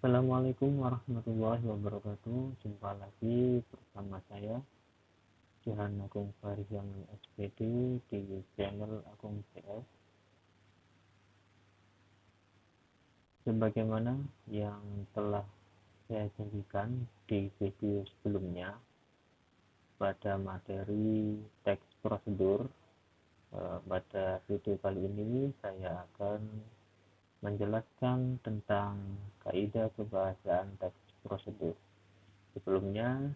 Assalamualaikum warahmatullahi wabarakatuh. Jumpa lagi bersama saya Johan Agung Farizaman SPD di channel Agung CS. Sebagaimana yang telah saya janjikan di video sebelumnya, pada materi teks prosedur, pada video kali ini saya akan menjelaskan tentang kaidah kebahasaan teks prosedur. Sebelumnya,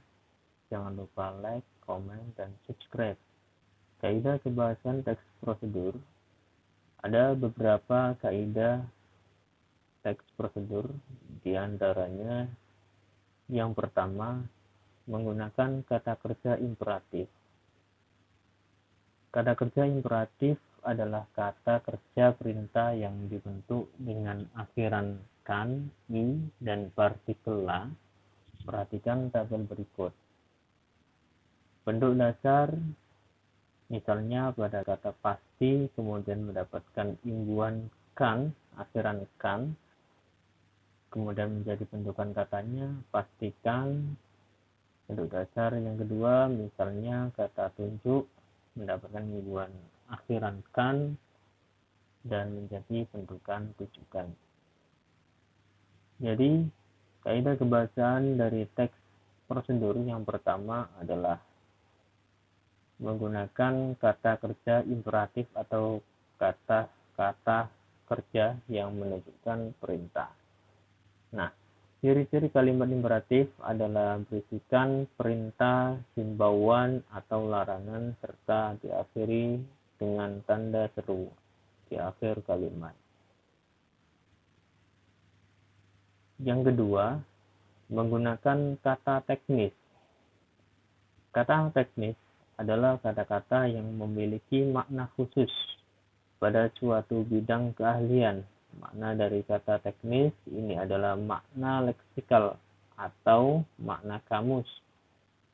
jangan lupa like, komen, dan subscribe. Kaidah kebahasaan teks prosedur. Ada beberapa kaidah teks prosedur, di antaranya yang pertama, menggunakan kata kerja imperatif. Kata kerja imperatif adalah kata kerja perintah yang dibentuk dengan akhiran kan, i, dan partikel la. Perhatikan tabel berikut. Bentuk dasar misalnya pada kata pasti kemudian mendapatkan imbuhan kan, akhiran kan, kemudian menjadi bentukan katanya pastikan. Bentuk dasar yang kedua misalnya kata tunjuk mendapatkan imbuhan akhiran kan dan menjadi bentukan tujukan. Jadi kaidah kebahasaan dari teks prosedur yang pertama adalah menggunakan kata kerja imperatif atau kata-kata kerja yang menunjukkan perintah. Nah, ciri-ciri kalimat imperatif adalah berisikan perintah, himbauan, atau larangan serta diakhiri dengan tanda seru di akhir kalimat. Yang kedua, menggunakan kata teknis. Kata teknis adalah kata-kata yang memiliki makna khusus pada suatu bidang keahlian. Makna dari kata teknis ini adalah makna leksikal atau makna kamus.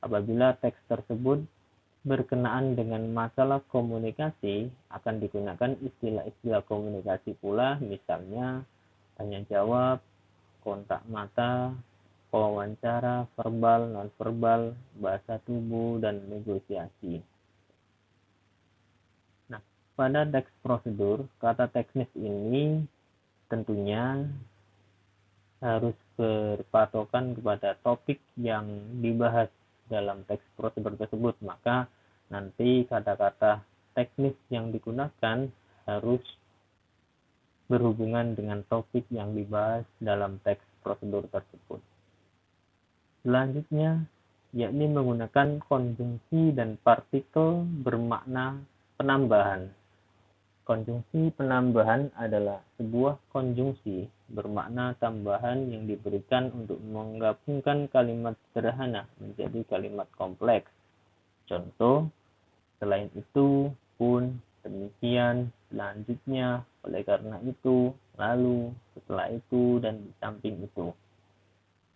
Apabila teks tersebut berkenaan dengan masalah komunikasi, akan digunakan istilah-istilah komunikasi pula, misalnya tanya jawab, kontak mata, wawancara, verbal, non-verbal, bahasa tubuh, dan negosiasi. Nah, pada teks prosedur, kata teknis ini tentunya harus berpatokan kepada topik yang dibahas dalam teks prosedur tersebut. Maka nanti kata-kata teknis yang digunakan harus berhubungan dengan topik yang dibahas dalam teks prosedur tersebut. Selanjutnya, yakni menggunakan konjungsi dan partikel bermakna penambahan. Konjungsi penambahan adalah sebuah konjungsi bermakna tambahan yang diberikan untuk menggabungkan kalimat sederhana menjadi kalimat kompleks. Contoh, selain itu, pun, demikian, selanjutnya, oleh karena itu, lalu, setelah itu, dan di samping itu.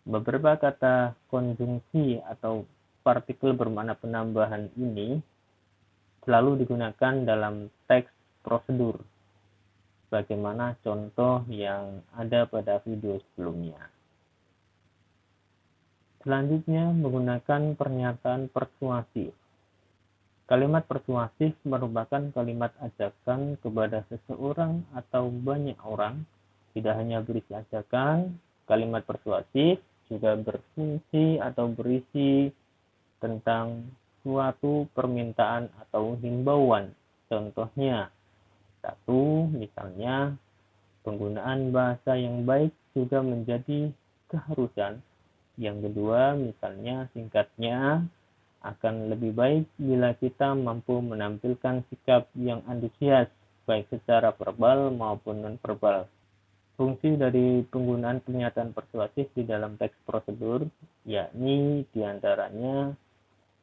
Beberapa kata konjungsi atau partikel bermakna penambahan ini selalu digunakan dalam teks prosedur, bagaimana contoh yang ada pada video sebelumnya. Selanjutnya, menggunakan pernyataan persuasif. Kalimat persuasif merupakan kalimat ajakan kepada seseorang atau banyak orang. Tidak hanya berisi ajakan, kalimat persuasif juga berfungsi atau berisi tentang suatu permintaan atau himbauan. Contohnya, satu, misalnya, penggunaan bahasa yang baik juga menjadi keharusan. Yang kedua, misalnya, singkatnya, akan lebih baik bila kita mampu menampilkan sikap yang antusias, baik secara verbal maupun non-verbal. Fungsi dari penggunaan pernyataan persuasif di dalam teks prosedur, yakni diantaranya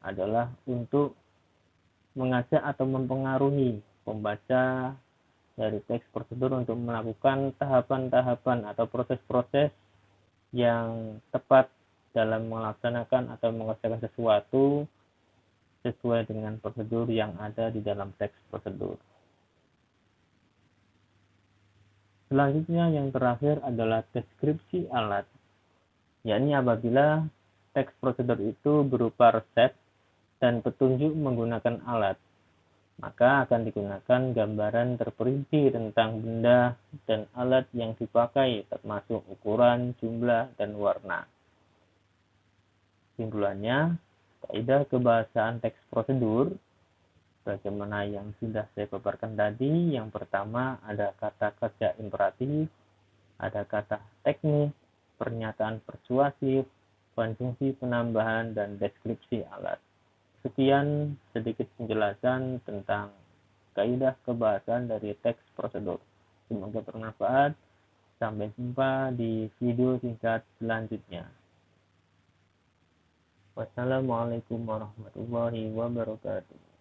adalah untuk mengajak atau mempengaruhi pembaca dari teks prosedur untuk melakukan tahapan-tahapan atau proses-proses yang tepat dalam melaksanakan atau mengerjakan sesuatu sesuai dengan prosedur yang ada di dalam teks prosedur. Selanjutnya yang terakhir adalah deskripsi alat. yakni apabila teks prosedur itu berupa resep dan petunjuk menggunakan alat, maka akan digunakan gambaran terperinci tentang benda dan alat yang dipakai, termasuk ukuran, jumlah, dan warna. Kesimpulannya, kaidah kebahasaan teks prosedur bagaimana yang sudah saya paparkan tadi. Yang pertama ada kata kerja imperatif, ada kata teknis, pernyataan persuasif, konjungsi penambahan, dan deskripsi alat. Sekian sedikit penjelasan tentang kaidah kebahasan dari teks prosedur. Semoga bermanfaat. Sampai jumpa di video singkat selanjutnya. Wassalamualaikum warahmatullahi wabarakatuh.